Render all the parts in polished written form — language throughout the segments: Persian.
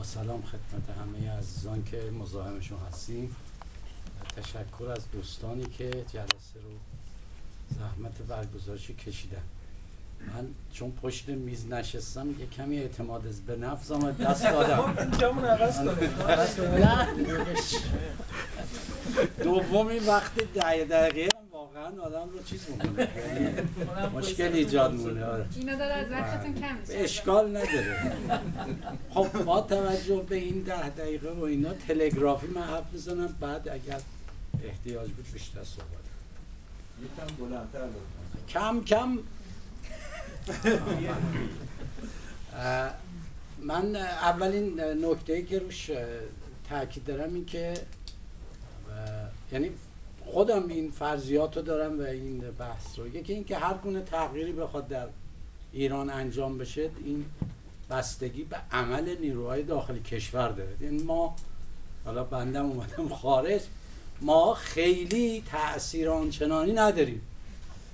سلام خدمت همه عزیزان که مزاحمشون هستیم. تشکر از دوستانی که جلسه رو زحمت برگزارش کشیدن. من چون پشت میز نشستم یه کمی اعتماد به نفسم دست دادم. جامون عوض کنیم. دومی وقت 10 دقیقه واقعا آدم رو چیز میکنه، مشکل ایجاد میکنه. اینا داره از وقتتون کم میشه. اشکال نداره. خب با توجه به این 10 دقیقه و اینا تلگرافی من حرف میزنم، بعد اگر احتیاج بود بیشتر صحبت یکم بلندتر لطفا. کم کم. من اولین نکته‌ای که روش تاکید دارم این که یعنی خودم این فرضیات رو دارم و این بحث رو، یکی این که هر گونه تغییری بخواد در ایران انجام بشه این بستگی به عمل نیروهای داخل کشور داره. یعنی ما حالا بندم اومدم خارج، ما خیلی تأثیر آنچنانی نداریم،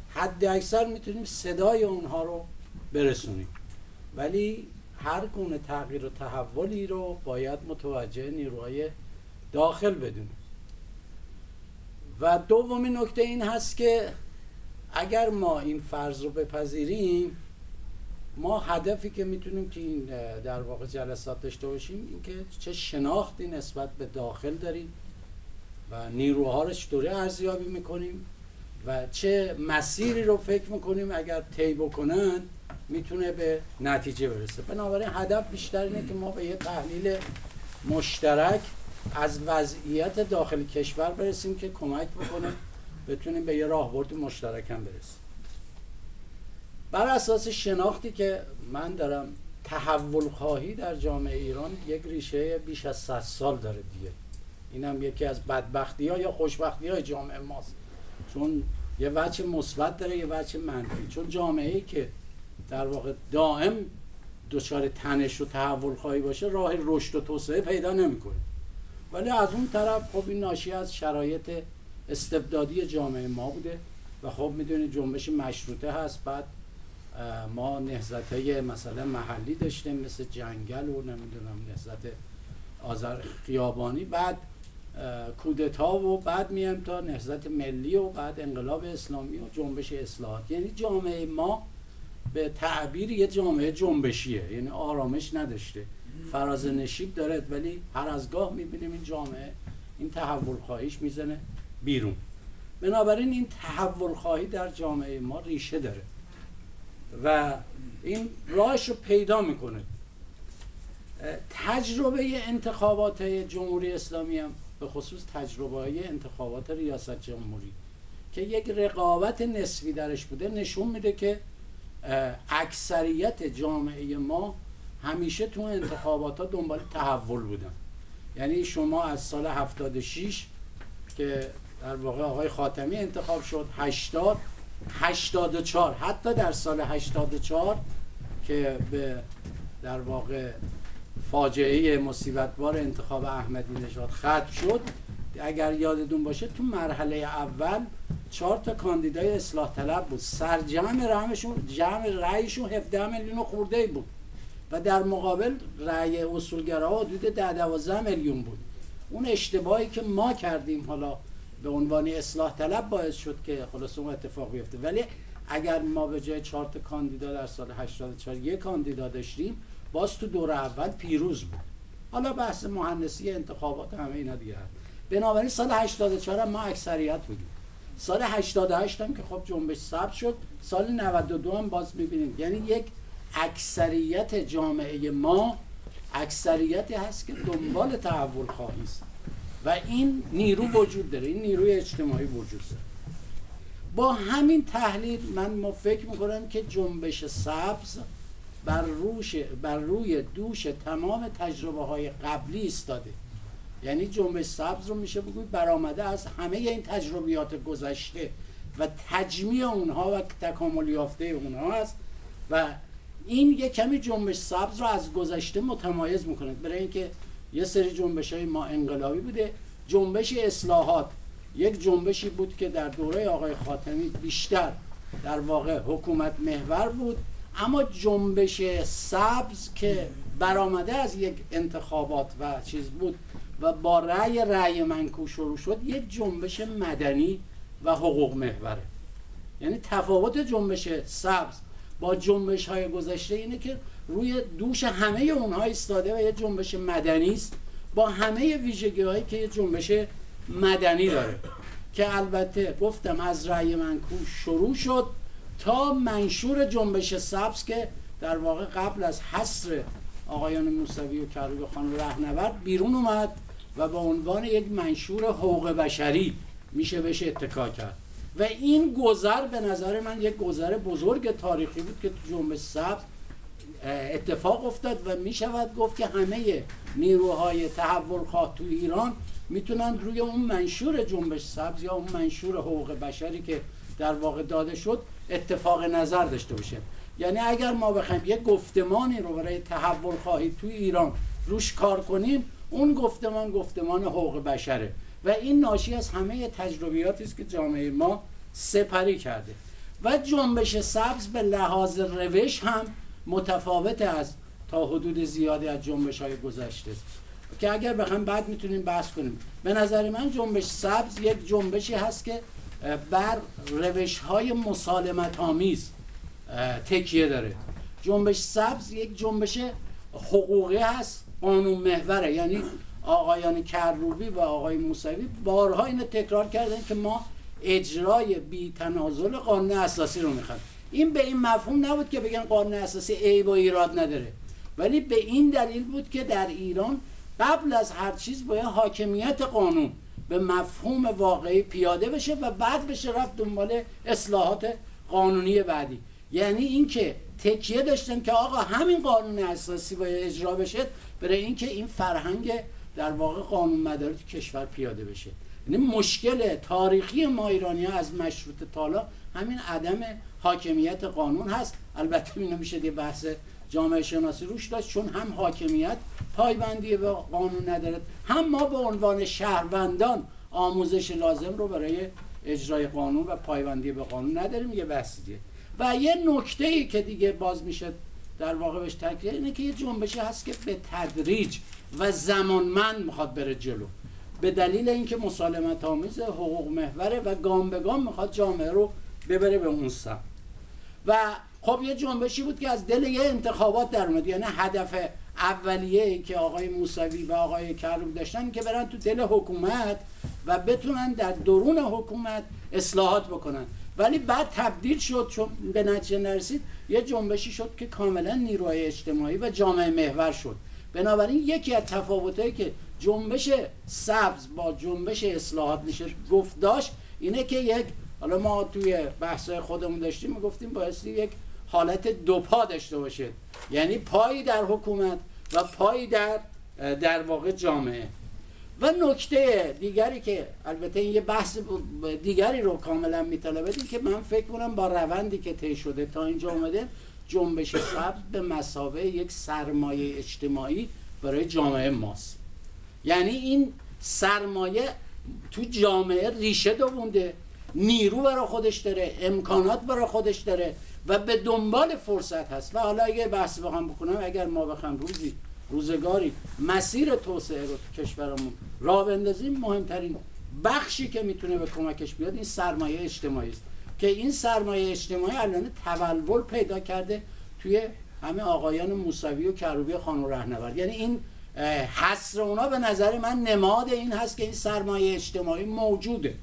حد اکثر میتونیم صدای اونها رو برسونیم، ولی هر گونه تغییر و تحولی رو باید متوجه نیروهای داخل بدونیم. و دومین نکته این هست که اگر ما این فرض رو بپذیریم، ما هدفی که میتونیم که این در واقع جلسات داشته باشیم این که چه شناختی نسبت به داخل داریم و نیروها رو چطوری ارزیابی میکنیم و چه مسیری رو فکر میکنیم اگر طی بکنن میتونه به نتیجه برسه. بنابراین هدف بیشتر اینه که ما به یه تحلیل مشترک از وضعیت داخل کشور برسیم که کمک بکنه بتونیم به یه راهبرد مشترک هم برسیم. بر اساس شناختی که من دارم، تحول خواهی در جامعه ایران یک ریشه بیش از 100 سال داره دیگه. این هم یکی از بدبختی‌ها یا خوشبختی‌های جامعه ماست، چون یه وجه مثبت داره یه وجه منفی. چون جامعه‌ای که در واقع دائم دچار تنش و تحول خواهی باشه راه رشد و توسعه پیدا نمی‌کنه. ولی از اون طرف خب این ناشی از شرایط استبدادی جامعه ما بوده و خب میدونید جنبش مشروطه هست، بعد ما نهضت‌های مثلا محلی داشتیم مثل جنگل و نمیدونم نهضت آذر خیابانی، بعد کودتا و بعد میایم تا نهضت ملی و بعد انقلاب اسلامی و جنبش اصلاحات. یعنی جامعه ما به تعبیر یه جامعه جنبشیه، یعنی آرامش نداشته، فراز نشیب داره، ولی هر از گاه میبینیم این جامعه این تحول خواهیش میزنه بیرون. بنابراین این تحول خواهی در جامعه ما ریشه داره و این راهش رو پیدا میکنه. تجربه انتخابات جمهوری اسلامی هم به خصوص تجربه انتخابات ریاست جمهوری که یک رقابت نسبی درش بوده نشون میده که اکثریت جامعه ما همیشه تو انتخابات ها دنبال تحول بودن. یعنی شما از سال 76 که در واقع آقای خاتمی انتخاب شد، 80 84 حتی در سال 84 که به در واقع فاجعه مصیبتبار انتخاب احمدی نژاد ختم شد، اگر یادتون باشه تو مرحله اول 4 تا کاندیدای اصلاح طلب بود، سرجمع جمع رأیشون 17 میلیون خورده بود و در مقابل رأی اصولگراها حدود 10-12 میلیون بود. اون اشتباهی که ما کردیم حالا به عنوان اصلاح طلب باعث شد که خلاص اون اتفاق بیفته، ولی اگر ما به جای 4 تا کاندیدا در سال 84 یک کاندیدا داشتیم باز تو دور اول پیروز بود. حالا بحث مهندسی انتخابات همه اینا دیگه هست. بنابراین سال 84 هم ما اکثریت بودیم. سال 88 هم که خب جنبش ثبت شد، سال 92 هم باز می‌بینیم. یعنی یک اکثریت جامعه ما اکثریتی هست که دنبال تحول خواهی است و این نیرو وجود داره، این نیروی اجتماعی وجود داره. با همین تحلیل من فکر میکنم که جنبش سبز بر روی دوش تمام تجربه های قبلی ایستاده. یعنی جنبش سبز رو میشه بگوید برآمده از همه این تجربیات گذشته و تجمیع اونها و تکامل یافته اونها است و این یک کمی جنبش سبز رو از گذشته متمایز میکنه. برای اینکه یه سری جنبش‌های ما انقلابی بوده، جنبش اصلاحات یک جنبشی بود که در دوره آقای خاتمی بیشتر در واقع حکومت محور بود اما جنبش سبز که برآمده از یک انتخابات و چیز بود و با رأی منکوب شروع شد، یک جنبش مدنی و حقوق محوره. یعنی تفاوت جنبش سبز با جنبش های گذشته اینه که روی دوش همه اونها ایستاده و یه جنبش مدنی است با همه ویژگی هایی که یه جنبش مدنی داره که البته گفتم از رأی منکوب شروع شد تا منشور جنبش سبز که در واقع قبل از حصر آقایان موسوی و کروبی خانم رهنورد بیرون اومد و به عنوان یک منشور حقوق بشری میشه بهش اتکا کرد و این گذر به نظر من یک گذر بزرگ تاریخی بود که تو جنبش سبز اتفاق افتاد و میشود گفت که همه نیروهای تحول خواه تو ایران میتونن روی اون منشور جنبش سبز یا اون منشور حقوق بشری که در واقع داده شد اتفاق نظر داشته باشه. یعنی اگر ما بخوایم یک گفتمانی رو برای تحول خواهی توی ایران روش کار کنیم، اون گفتمان حقوق بشره و این ناشی از همه تجربیاتی است که جامعه ما سپری کرده و جنبش سبز به لحاظ روش هم متفاوت از تا حدود زیادی از جنبش‌های گذشته است که اگر بخوایم بعد میتونیم بحث کنیم. به نظر من جنبش سبز یک جنبشی هست که بر روش‌های مسالمت‌آمیز تکیه داره. جنبش سبز یک جنبش حقوقی هست، قانون محوره. یعنی آقایان کروبی و آقای موسوی بارها اینو تکرار کردن که ما اجرای بی تنازل قانون اساسی رو میخوایم. این به این مفهوم نبود که بگن قانون اساسی عیب و ایراد نداره، ولی به این دلیل بود که در ایران قبل از هر چیز باید حاکمیت قانون به مفهوم واقعی پیاده بشه و بعد بشه رفت دنبال اصلاحات قانونی بعدی. یعنی اینکه تکیه داشتن که آقا همین قانون اساسی باید اجرا بشه برای اینکه این فرهنگ در واقع قانون مداری تو کشور پیاده بشه. یعنی مشکل تاریخی ما ایرانی‌ها از مشروطه تا حالا همین عدم حاکمیت قانون هست. البته اینو میشه یه بحث جامعه شناسی روش داشت، چون هم حاکمیت پایبندی به قانون نداره، هم ما به عنوان شهروندان آموزش لازم رو برای اجرای قانون و پایبندی به قانون نداریم. یه بحث دیگه و یه نکته‌ای که دیگه باز میشه در واقع بهش تاکید اینه که یه جنبشی هست که به تدریج و زمانمند میخواد بره جلو به دلیل اینکه مسالمت آمیز حقوق محوره و گام به گام میخواد جامعه رو ببره به اون سمت. و خب یه جنبشی بود که از دل یه انتخابات در اومد. یعنی هدف اولیه‌ای که آقای موسوی و آقای کروبی داشتن که برن تو دل حکومت و بتونن در درون حکومت اصلاحات بکنن، ولی بعد تبدیل شد چون به نتیجه نرسید یه جنبشی شد که کاملا نیروهای اجتماعی و جامعه محور شد. بنابراین یکی از تفاوتایی که جنبش سبز با جنبش اصلاحات میشه گفت داشت اینه که یک، حالا ما توی بحث‌های خودمون داشتیم میگفتیم بایستی یک حالت دوپا داشته باشه، یعنی پایی در حکومت و پایی در واقع جامعه. و نکته دیگری که البته این یه بحث دیگری رو کاملا میطلبه که من فکر کنم با روندی که طی شده تا اینجا اومده جنبش سبز به مثابه یک سرمایه اجتماعی برای جامعه ماست. یعنی این سرمایه تو جامعه ریشه دوونده، نیرو برای خودش داره، امکانات برای خودش داره و به دنبال فرصت هست. و حالا اگه بحث بخوام بکنم، اگر ما بخوام روزگاری مسیر توسعه رو تو کشورمون راه بندازیم، مهمترین بخشی که میتونه به کمکش بیاد این سرمایه اجتماعی است که این سرمایه اجتماعی الان تولد پیدا کرده توی همه آقایان موسوی و کروبی خانم رهنورد. یعنی این حصر اونا به نظر من نماد این هست که این سرمایه اجتماعی موجوده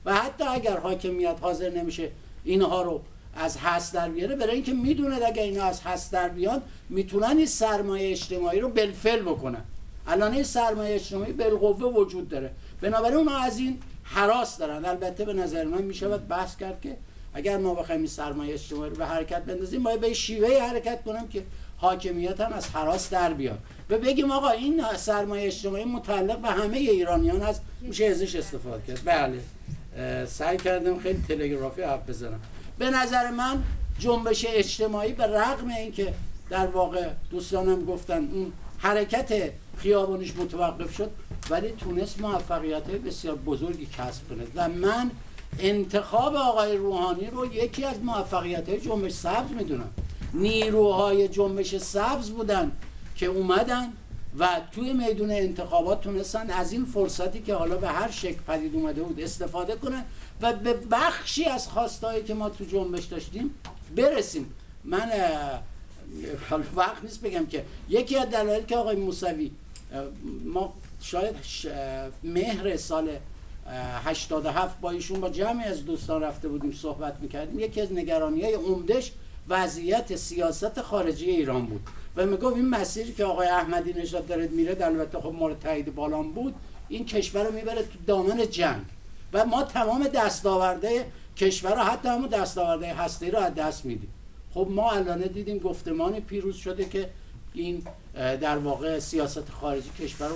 و حتی اگر حاکمیت حاضر نمیشه اینها رو از حصر در بیاره، برای اینکه میدونه اگر اینا از حصر در بیان میتونن این سرمایه اجتماعی رو بالفعل بکنن. الان این سرمایه اجتماعی بالقوه وجود داره، بنابراین اونا از این هراس دارن. البته به نظر من میشود بحث کرد که اگر ما بخوایم این سرمایه اجتماعی رو به حرکت بندازیم باید به شیوه حرکت کنیم که حاکمیت هم از هراس در بیاد و بگیم آقا این سرمایه اجتماعی متعلق به همه ایرانیان هست، میشه ازش استفاده کرد. بله، سعی کردم خیلی تلگرافی حرف بزنم. به نظر من جنبش اجتماعی به رغم اینکه در واقع دوستانم گفتن اون حرکت خیابانیش متوقف شد، ولی تونست موفقیت‌های بسیار بزرگی کسب کنه و من انتخاب آقای روحانی رو یکی از موفقیت‌های جنبش سبز میدونم. نیروهای جنبش سبز بودن که اومدن و توی میدون انتخابات تونستن از این فرصتی که حالا به هر شکل پدید اومده بود استفاده کنن و به بخشی از خواستایی که ما تو جنبش داشتیم برسیم. من حالا وقت نیست بگم که یکی از دلایلی که آقای موسوی ما شاید مهر سال 87 با ایشون با جمعی از دوستان رفته بودیم صحبت میکردیم، یکی از نگرانی‌های عمدش وضعیت سیاست خارجی ایران بود و میگفت این مسیری که آقای احمدی نژاد داره میره، البته خب مورد تایید بالام بود، این کشور رو میبره تو دامن جنگ و ما تمام دستاورده کشور رو، حتی همون دستاورده هسته‌ای رو از دست میدیم. خب ما الان دیدیم گفتمانی پیروز شده که این در واقع سیاست خارجی کشور رو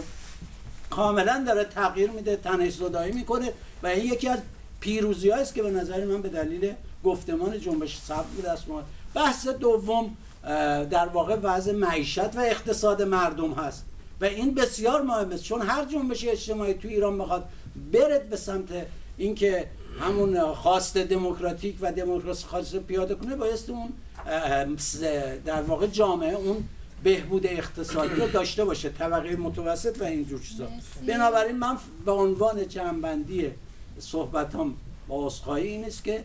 کاملا داره تغییر میده، تنش‌زدایی میکنه و این یکی از پیروزی‌هایی است که به نظر من به دلیل گفتمان جنبش سبز به دست اومد. بحث دوم در واقع وضع معیشت و اقتصاد مردم هست و این بسیار مهم است، چون هر جنبش اجتماعی تو ایران بخواد برد به سمت اینکه همون خواست دموکراتیک و دموکراسی خالص پیاده کنه، بایستی اون در واقع جامعه اون بهبود اقتصادی رو داشته باشه، طبقه متوسط و اینجور چیزا. بنابراین من به عنوان جمع‌بندی صحبتام با عذرخواهی این است که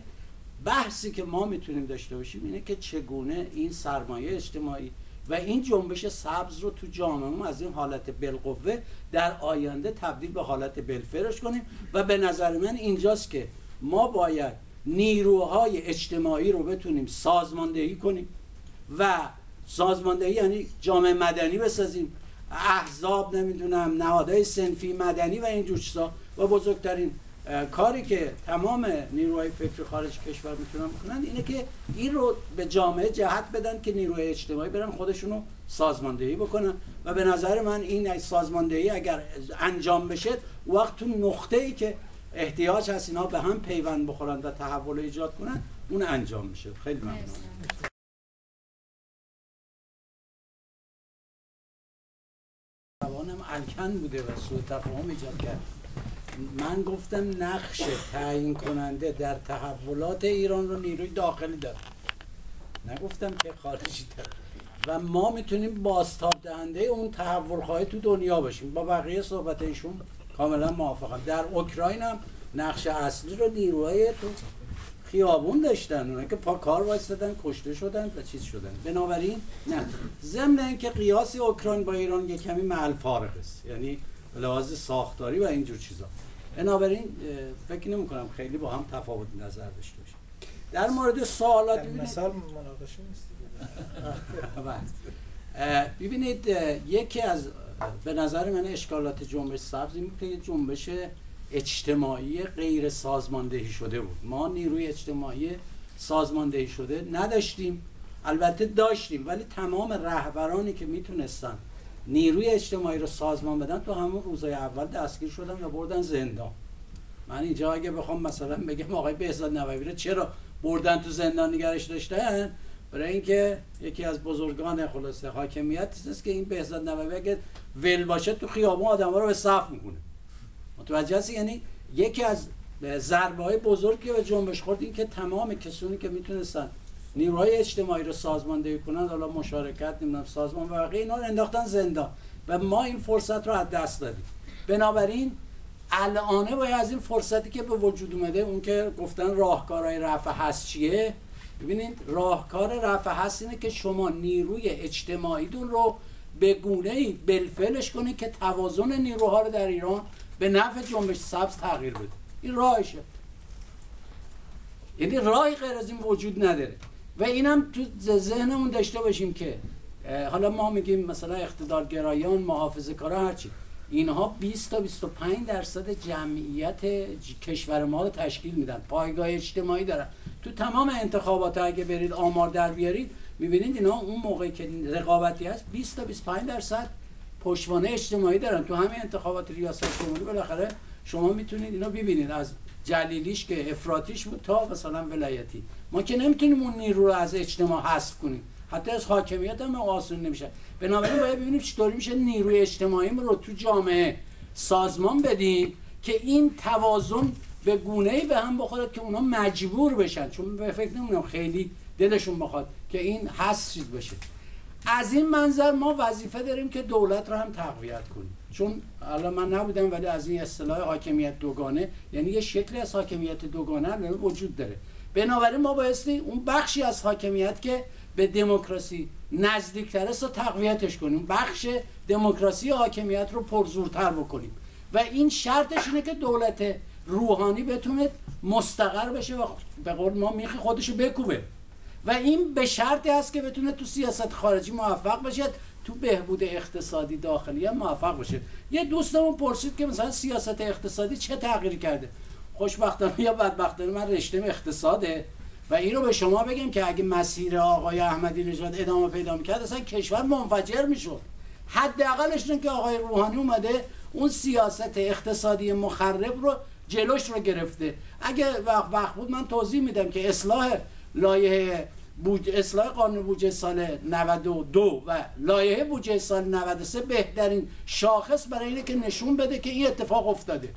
بحثی که ما میتونیم داشته باشیم اینه که چگونه این سرمایه اجتماعی و این جنبش سبز رو تو جامعه از این حالت بالقوه در آینده تبدیل به حالت بالفعلش کنیم و به نظر من اینجاست که ما باید نیروهای اجتماعی رو بتونیم سازماندهی کنیم و سازماندهی یعنی جامعه مدنی بسازیم، احزاب، نمیدونم نهادهای صنفی مدنی و اینجور چیزا. و بزرگترین کاری که تمام نیروهای فکر خارج کشور میتونن بکنن اینه که این رو به جامعه جهت بدن که نیروهای اجتماعی برن خودشونو سازماندهی بکنن و به نظر من این سازماندهی اگر انجام بشه وقت تو نقطه‌ای که احتیاج هست اینا به هم پیوند بخورن و تحول ایجاد کنن اون انجام میشه. خیلی ممنون. توانم الکن بوده و سوء تفاهم ایجاد کرد. من گفتم نقش تعیین کننده در تحولات ایران رو نیروی داخلی داره، نگفتم که خارجی داره و ما میتونیم بازتاب دهنده اون تحول خواهی تو دنیا باشیم. با بقیه صحبت ایشون کاملا موافقم. در اوکراین هم نقش اصلی رو نیروهای تو خیابون داشتن، اونها که پا کار وایستادن کشته شدن و چیز شدن. بنابراین نه، ضمن اینکه قیاس اوکراین با ایران یک کمی معل فارق است، یعنی لحاظ ساختاری و اینجور چیزا. بنابراین فکر نمی کنم خیلی با هم تفاوت نظر داشته باشیم. در مورد سوالات مثال مناقشه نیست. ببینید یکی از به نظر من اشکالات جنبش سبز این که جنبش اجتماعی غیر سازماندهی شده بود. ما نیروی اجتماعی سازماندهی شده نداشتیم، البته داشتیم ولی تمام رهبرانی که میتونستن نیروی اجتماعی رو سازمان بدن تو همون روزهای اول دستگیر شدن و بردن زندان. من اینجا اگه بخوام مثلا بگم آقای بهزاد نووی رو چرا بردن تو زندان نگرش داشتن، برای اینکه یکی از بزرگان خلاصه حاکمیت است که این بهزاد نووی اگه ول باشه تو خیابون آدم‌ها رو به صف میکنه. متوجه هستی؟ یعنی یکی از ضربه‌های بزرگی به جنبش خورد این که تمام کسانی که میتونستن نیروهای اجتماعی رو سازماندهی کنن، حالا مشارکت نمیدونم سازمان و بقیه اینا رو انداختن زندان و ما این فرصت رو از دست دادیم. بنابراین الان باید از این فرصتی که به وجود اومده، اون که گفتن راهکارهای رفع هست چیه، ببینید راهکار رفع هست اینه که شما نیروی اجتماعیتون رو به گونه‌ای بالفعلش کنید که توازن نیروها رو در ایران به نفع جنبش سبز تغییر بده. این راهشه، یعنی راهی غیر از این وجود نداره و اینم تو ذهنمون داشته باشیم که حالا ما میگیم مثلا اقتدارگرایان، محافظه‌کارا، هرچی، اینها 20 تا 25% جمعیت کشور ما رو تشکیل میدن، پایگاه اجتماعی دارن. تو تمام انتخابات اگه برید آمار در بیارید میبینید اینا اون موقعی که رقابتی هست 20 تا 25% پشتوانه اجتماعی دارن. تو همه انتخابات ریاست جمهوری بالاخره شما میتونید اینا ببینید، از جلیلیش که افراطیش بود تا مثلا ولایتی. ما که نمیتونیم اون نیرو رو از اجتماع حذف کنیم، حتی از حاکمیت هم آسون نمیشه. بنابراین باید ببینیم چطوری میشه نیروی اجتماعی رو تو جامعه سازمان بدیم که این توازن به گونه‌ای به هم بخوره که اونا مجبور بشن، چون به فکر نمی‌کنم خیلی دلشون بخواد که این هست چیز بشه. از این منظر ما وظیفه داریم که دولت رو هم تقویت کنیم، چون الان من نبودم ولی از این اصطلاح حاکمیت دوگانه، یعنی یه شکلی از حاکمیت دوگانه وجود داره. بنابراین ما بایستی اون بخشی از حاکمیت که به دموکراسی نزدیک‌تر است رو تقویتش کنیم، بخش دموکراسی حاکمیت رو پرزورتر بکنیم و این شرطش اینه که دولت روحانی بتونه مستقر بشه و به قول ما میخی خودشو بکوبه و این به شرطی است که بتونه تو سیاست خارجی موفق بشه، تو بهبود اقتصادی داخلی هم موفق بشه. یه دوستمون پرسید که مثلا سیاست اقتصادی چه تغییری کرده. خوشبختانه یا بدبختانه من رشته‌ام اقتصاده و این رو به شما بگم که اگه مسیر آقای احمدی نژاد ادامه پیدا می‌کرد اصلا کشور منفجر می‌شد. حداقلش اینه که آقای روحانی اومده اون سیاست اقتصادی مخرب رو جلوش رو گرفته. اگه وقت بود من توضیح میدم که اصلاح لایحه اصلاح قانون بودجه سال 92 و لایحه بودجه سال 93 بهترین شاخص برای اینه که نشون بده که این اتفاق افتاده.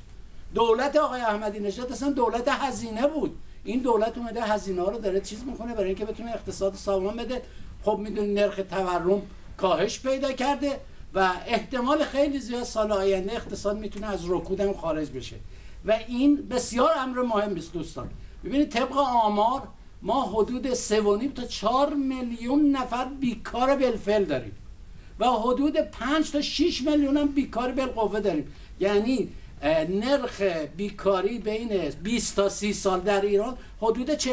دولت آقای احمدی نژاد اصلا دولت هزینه بود. این دولت اومده هزینه ها رو داره چیز میکنه برای اینکه بتونه اقتصاد سازمان بده. خب میدونید نرخ تورم کاهش پیدا کرده و احتمال خیلی زیاد سال آینده اقتصاد میتونه از رکود هم خارج بشه و این بسیار امر مهم است دوستان. ببینید طبق آمار ما حدود 3.5 تا 4 میلیون نفر بیکار بالفعل داریم و حدود 5 تا 6 میلیون هم بیکار بالقوه داریم. یعنی نرخ بیکاری بین 20 تا 30 سال در ایران حدود 46%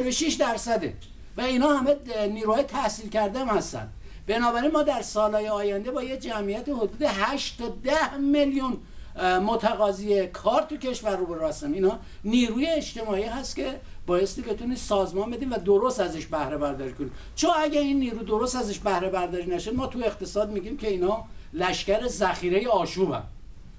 و اینا همه نیروهای تحصیل کرده هم هستن. بنابراین ما در سالهای آینده با یه جمعیت حدود 8 تا 10 میلیون متقاضی کار تو کشور رو برسیم. اینا نیروی اجتماعی هست که بایستی بتونی سازمان بدیم و درست ازش بهره برداری کنیم، چون اگه این نیرو درست ازش بهره برداری نشه ما تو اقتصاد میگیم که اینا لشکر ذخیره آشوبن.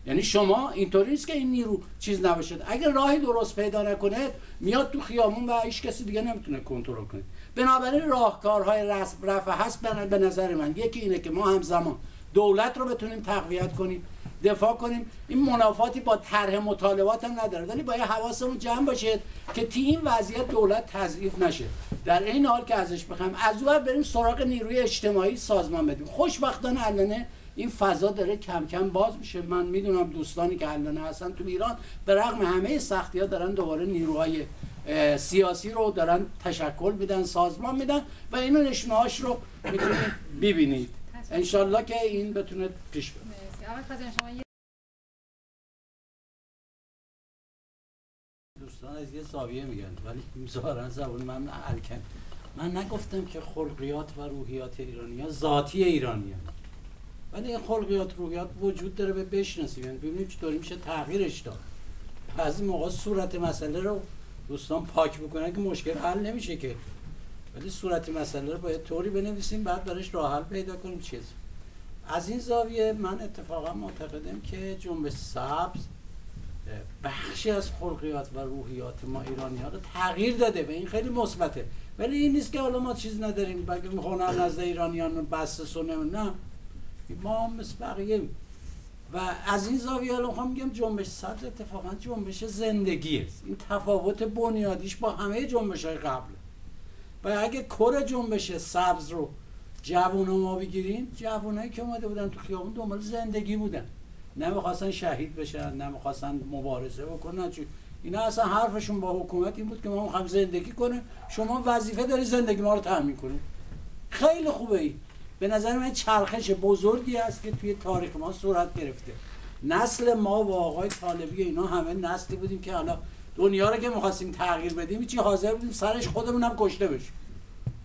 یعنی شما اینطوری نیست که این نیرو چیز نباشه، اگه راهی درست پیدا نکنه میاد تو خیابون و هیچ کسی دیگه نمیتونه کنترل کنه. بنابراین راهکارهای رفع هست به نظر من یکی اینه که ما همزمان دولت رو بتونیم تقویت کنیم، دفاع کنیم. این منافاتی با طرح مطالبات هم نداره، ولی باید حواسمون جمع باشه که تو این وضعیت دولت تضعیف نشه، در این حال که ازش بخوایم از اون بریم سراغ نیروی اجتماعی سازمان بدیم. خوشبختانه الان این فضا داره کم کم باز میشه. من میدونم دوستانی که الان هستن تو ایران به رغم همه سختی‌ها دارن دوباره نیروهای سیاسی رو دارن تشکل میدن، سازمان میدن و اینو نشونه‌هاش رو میتونید ببینید. انشالله که این بتونه پیش بره. دوستان از یه زاویه میگن ولی ظاهرا زبون من الکن. من نگفتم که خلقیات و روحیات ایرانی‌ها ذاتی ایرانی‌ها، ولی این خلقیات روحیات وجود داره به بشناسیم، یعنی ببینیم چطوری میشه تغییرش داد. بعضی موقع صورت مسئله رو دوستان پاک بکنن که مشکل حل نمیشه که، ولی صورت مسئله رو باید طوری بنویسیم بعد براش راه حل پیدا کنیم. چیز از این زاویه من اتفاقا معتقدم که جنبش سبز بخشی از خلقیات و روحیات ما ایرانی‌ها رو تغییر داده و این خیلی مثبته. ولی این نیست که حالا ما چیز نداریم بلکه میخونن نزد ایرانیان بس سونه، نه، ما مثل بقیه. و از این زاویه الان میخوام بگم جنبش سبز اتفاقا جنبش زندگی است. این تفاوت بنیادیش با همه جنبش‌های قبل. و اگه کور جنبش سبز رو جوونا ما بگیریم، جوونایی که اومده بودن تو خیابون دنبال زندگی بودن، نمیخواستن شهید بشن، نمیخواستن مبارزه بکنن. اینا اصلا حرفشون با حکومت این بود که ما میخوایم زندگی کنیم، شما وظیفه داری زندگی ما رو تامین کنید. خیلی خوبه. این به نظر من چرخش بزرگی است که توی تاریخ ما صورت گرفته. نسل ما و آقای طالبی اینا همه نسلی بودیم که حالا دنیا رو که می‌خواستیم تغییر بدیم چی حاضر بودیم سرش خودمون هم کشته بشیم.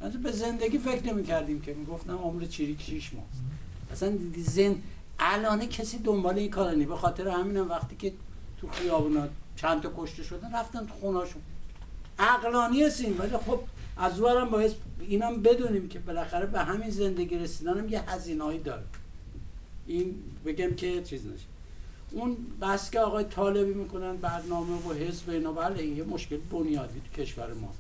مثلا به زندگی فکر نمی‌کردیم که میگفتم عمر چریک 6 ماه. اصلا الان کسی دنبال این کارا نیست. به خاطر همینم وقتی که تو خیابونا چند تا کشته شدن رفتن تو خونه‌شون. عقلانی هستیم، ولی خب از اونورم باید اینم بدونیم که بالاخره به همین زندگی رسیدن هم یه هزینه‌ای داره. این بگم که چیز نشه. اون بس که آقای طالبی میکنن برنامه و حزب اینا، بله این یه مشکل بنیادی تو کشور ماست.